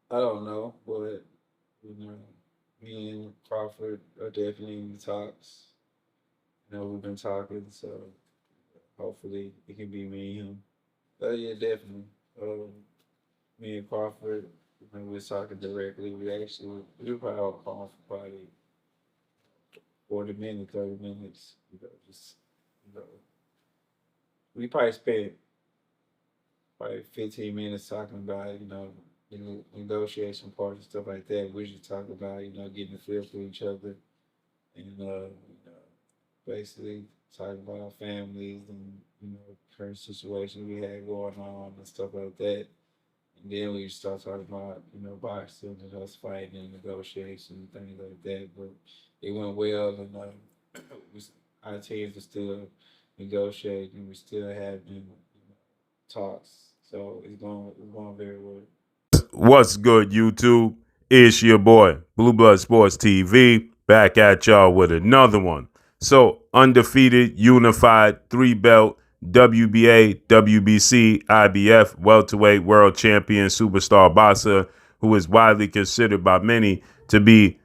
I don't know, but me and Crawford are definitely in the talks. We've been talking, so hopefully it can be me and him. Yeah, definitely. Um, Me and Crawford, when we was talking directly, we were probably on the phone for probably 40 minutes, 30 minutes. Just you know, we probably spent probably 15 minutes talking about negotiation part and stuff like that. We just talking about getting a feel for each other and basically talking about our families and current situations we had going on and stuff like that. And then we start talking about boxing and us fighting and negotiation and things like that. But it went well, and we, our teams are still negotiating. We still having talks, so it's going very well. What's good, YouTube? It's your boy, Blue Blood Sports TV, back at y'all with another one. So, undefeated, unified, three belt, WBA, WBC, IBF, welterweight world champion, superstar boxer, who is widely considered by many to be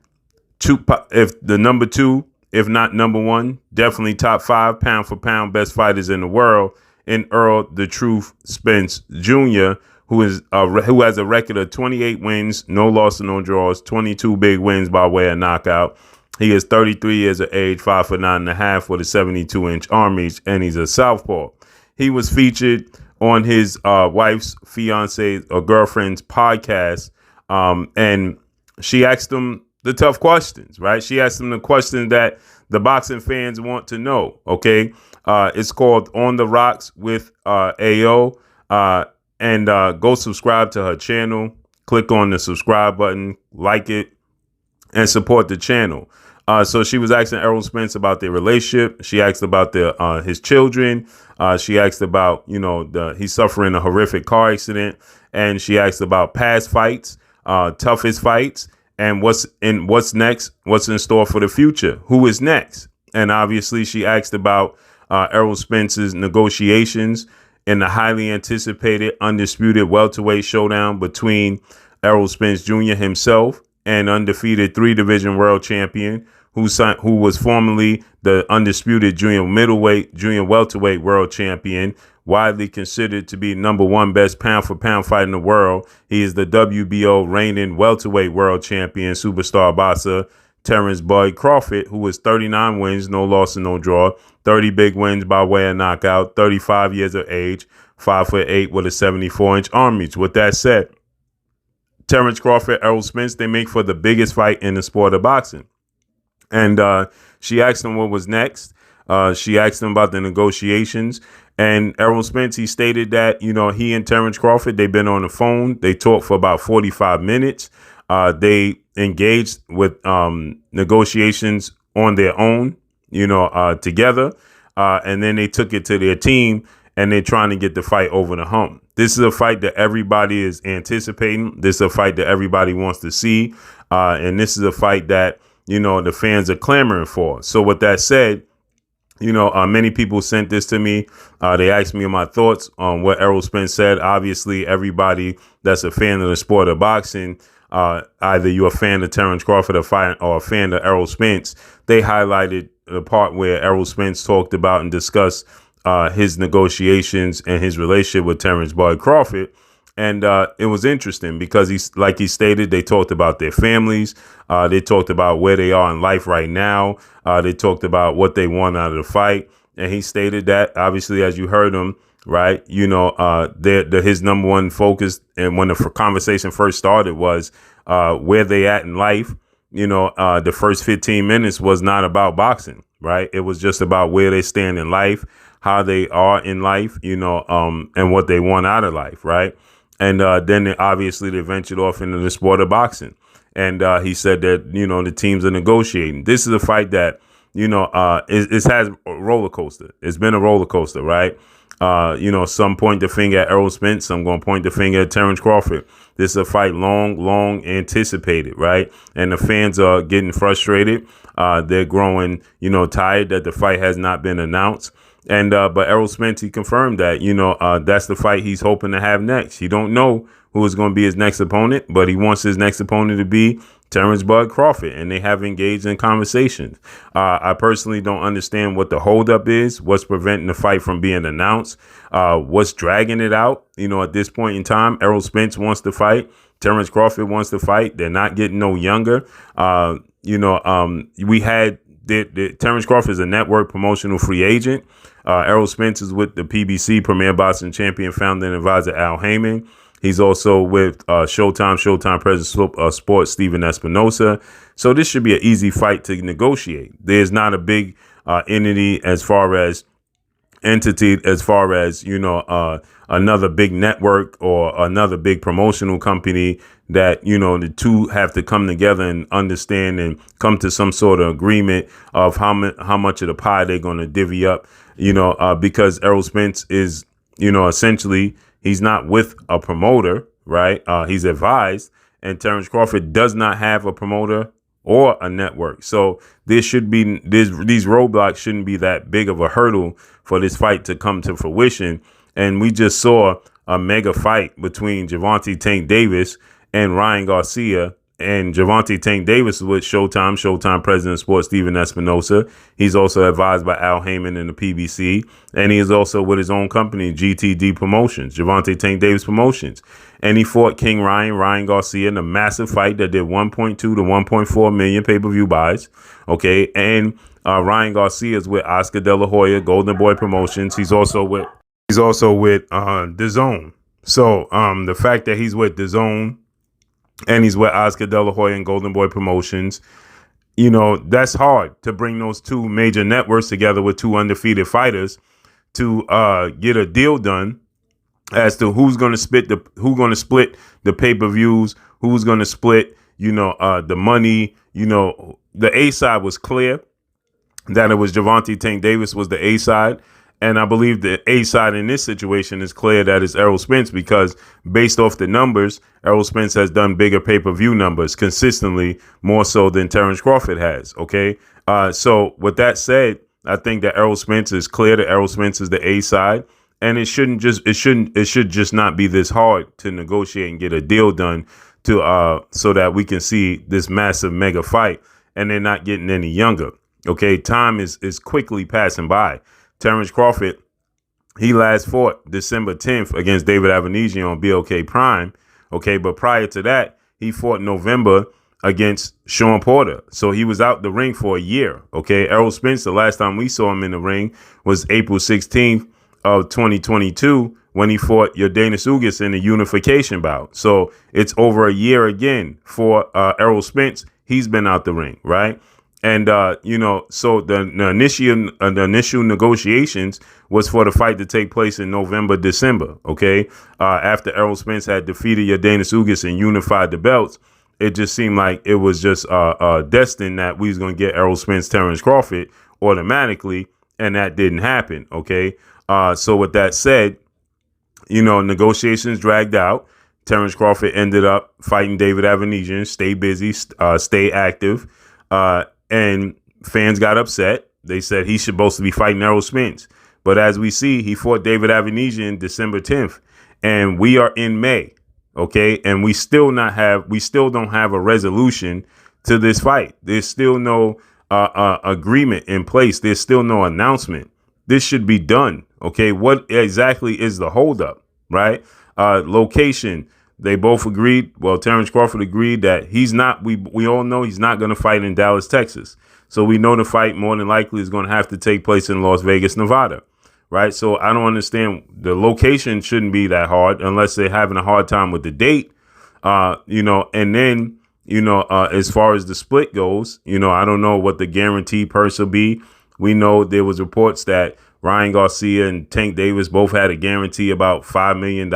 if the number two, if not number one, definitely top five pound for pound best fighters in the world, in Errol the Truth Spence Jr., who has a record of 28 wins, no loss and no draws, 22 big wins by way of knockout. He is 33 years of age, 5'9.5" with a 72-inch arm reach, and he's a southpaw. He was featured on his wife's fiance or girlfriend's podcast, and she asked him the tough questions, right? She asked him the questions that the boxing fans want to know. Okay, it's called On the Rocks with AO. And go subscribe to her channel. Click on the subscribe button, like it, and support the channel. So she was asking Errol Spence about their relationship. She asked about his children. She asked about he's suffering a horrific car accident, and she asked about past fights, toughest fights, and what's next, what's in store for the future, who is next, and obviously she asked about Errol Spence's negotiations in the highly anticipated undisputed welterweight showdown between Errol Spence Jr. himself and undefeated three-division world champion who was formerly the undisputed junior middleweight, junior welterweight world champion, widely considered to be number one best pound for pound fighter in the world. He is the WBO reigning welterweight world champion, superstar boxer Terence Crawford, who was 39 wins, no loss and no draw, 30 big wins by way of knockout, 35 years of age, 5'8" with a 74-inch arm reach. With that said, Terence Crawford, Errol Spence, they make for the biggest fight in the sport of boxing. And she asked him what was next. She asked him about the negotiations. And Errol Spence, he stated that, he and Terence Crawford, they've been on the phone. They talked for about 45 minutes. They engaged with negotiations on their own, together. And then they took it to their team, and they're trying to get the fight over the hump. This is a fight that everybody is anticipating. This is a fight that everybody wants to see. And this is a fight that, the fans are clamoring for. So with that said, many people sent this to me. They asked me my thoughts on what Errol Spence said. Obviously, everybody that's a fan of the sport of boxing, either you're a fan of Terence Crawford or a fan of Errol Spence, they highlighted the part where Errol Spence talked about and discussed his negotiations and his relationship with Terence Crawford. And it was interesting because he stated, they talked about their families. They talked about where they are in life right now. They talked about what they want out of the fight. And he stated that, obviously, as you heard him, right, his number one focus, and when the conversation first started, was where they at in life. The first 15 minutes was not about boxing, right? It was just about where they stand in life, how they are in life, and what they want out of life, right? And then they ventured off into the sport of boxing. And he said that, the teams are negotiating. This is a fight that, it has a roller coaster. It's been a roller coaster, right? Some point the finger at Errol Spence. Some going to point the finger at Terence Crawford. This is a fight long anticipated, right? And the fans are getting frustrated. They're growing, tired that the fight has not been announced. And but Errol Spence, he confirmed that, that's the fight he's hoping to have next. He don't know who is going to be his next opponent, but he wants his next opponent to be Terence Bud Crawford, and they have engaged in conversations. I personally don't understand what the holdup is, what's preventing the fight from being announced, what's dragging it out. At this point in time, Errol Spence wants to fight. Terence Crawford wants to fight. They're not getting no younger. We had Terence Crawford is a network promotional free agent. Errol Spence is with the PBC, Premier Boxing Champion, founder and advisor Al Heyman. He's also with Showtime President Sports, Steven Espinosa. So this should be an easy fight to negotiate. There's not a big entity as far as another big network or another big promotional company that, the two have to come together and understand and come to some sort of agreement of how much of the pie they're going to divvy up, because Errol Spence is, essentially he's not with a promoter, right? He's advised, and Terence Crawford does not have a promoter or a network. So these roadblocks shouldn't be that big of a hurdle for this fight to come to fruition. And we just saw a mega fight between Gervonta Tank Davis and Ryan Garcia. And Gervonta Tank Davis is with Showtime President of Sports, Steven Espinosa. He's also advised by Al Heyman and the PBC. And he is also with his own company, GTD Promotions, Gervonta Tank Davis Promotions. And he fought King Ryan Garcia in a massive fight that did 1.2 to 1.4 million pay-per-view buys. Okay. And Ryan Garcia is with Oscar De La Hoya, Golden Boy Promotions. He's also with DAZN. So the fact that he's with DAZN and he's with Oscar De La Hoya and Golden Boy Promotions, that's hard to bring those two major networks together with two undefeated fighters to get a deal done as to who's going to split the pay-per-views, who's going to split, the money. The A side was clear that it was Gervonta Tank Davis was the A side. And I believe the A side in this situation is clear that it's Errol Spence, because based off the numbers, Errol Spence has done bigger pay-per-view numbers consistently, more so than Terence Crawford has. OK, so with that said, I think that Errol Spence is clear that Errol Spence is the A side, and it should just not be this hard to negotiate and get a deal done so that we can see this massive mega fight, and they're not getting any younger. OK, time is quickly passing by. Terence Crawford, he last fought December 10th against David Avanesian on BLK Prime. Okay, but prior to that, he fought November against Sean Porter. So he was out the ring for a year. Okay, Errol Spence, the last time we saw him in the ring was April 16th of 2022 when he fought Yordenis Ugas in the unification bout. So it's over a year again for Errol Spence. He's been out the ring, right? And, so the initial negotiations was for the fight to take place in November, December. OK, after Errol Spence had defeated Yordenis Ugas and unified the belts, it just seemed like it was just destined that we was going to get Errol Spence, Terence Crawford automatically. And that didn't happen. OK, so with that said, negotiations dragged out. Terence Crawford ended up fighting David Avanesian. Stay busy, stay active. And fans got upset. They said he should supposed to be fighting Errol Spence. But as we see, he fought David Avanesian December 10th. And we are in May. OK, and we still don't have a resolution to this fight. There's still no agreement in place. There's still no announcement. This should be done. OK, what exactly is the holdup? Right. Location. They both agreed. Well, Terence Crawford agreed that he's not. We all know he's not going to fight in Dallas, Texas. So we know the fight more than likely is going to have to take place in Las Vegas, Nevada. Right. So I don't understand. The location shouldn't be that hard unless they're having a hard time with the date. And then, as far as the split goes, I don't know what the guaranteed purse will be. We know there was reports that Ryan Garcia and Tank Davis both had a guarantee about $5 million,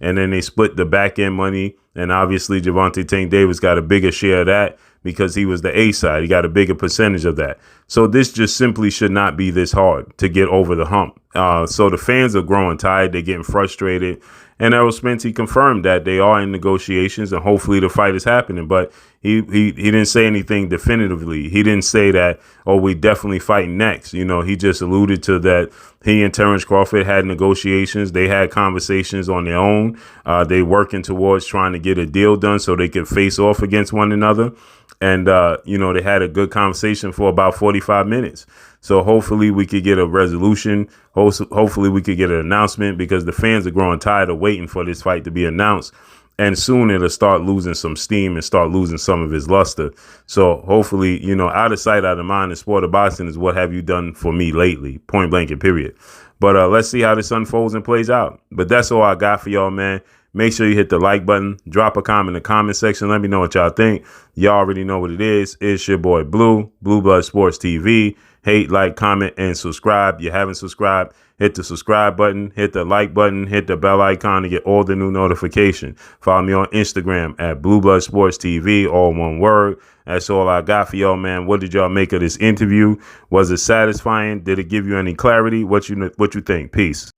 and then they split the back end money. And obviously, Gervonta Tank Davis got a bigger share of that because he was the A side. He got a bigger percentage of that. So this just simply should not be this hard to get over the hump. So the fans are growing tired. They're getting frustrated. And Errol Spence, he confirmed that they are in negotiations and hopefully the fight is happening. But he didn't say anything definitively. He didn't say that, oh, we definitely fight next. You know, he just alluded to that he and Terence Crawford had negotiations. They had conversations on their own. They working towards trying to get a deal done so they could face off against one another. And, you know, they had a good conversation for about 45 minutes. So hopefully we could get a resolution. Hopefully we could get an announcement, because the fans are growing tired of waiting for this fight to be announced. And soon it'll start losing some steam and start losing some of its luster. So hopefully, you know, out of sight, out of mind, the sport of boxing is what have you done for me lately, point blank and period. But let's see how this unfolds and plays out. But that's all I got for y'all, man. Make sure you hit the like button, drop a comment in the comment section. Let me know what y'all think. Y'all already know what it is. It's your boy Blue Blood Sports TV. Hate, like, comment, and subscribe. You haven't subscribed, hit the subscribe button, hit the like button, hit the bell icon to get all the new notifications. Follow me on Instagram at Blood Sports TV, all one word. That's all I got for y'all, man. What did y'all make of this interview? Was it satisfying? Did it give you any clarity? What you think? Peace.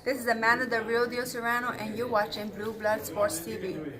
This is Amanda, the real deal Serrano, and you're watching Blue Blood Sports TV.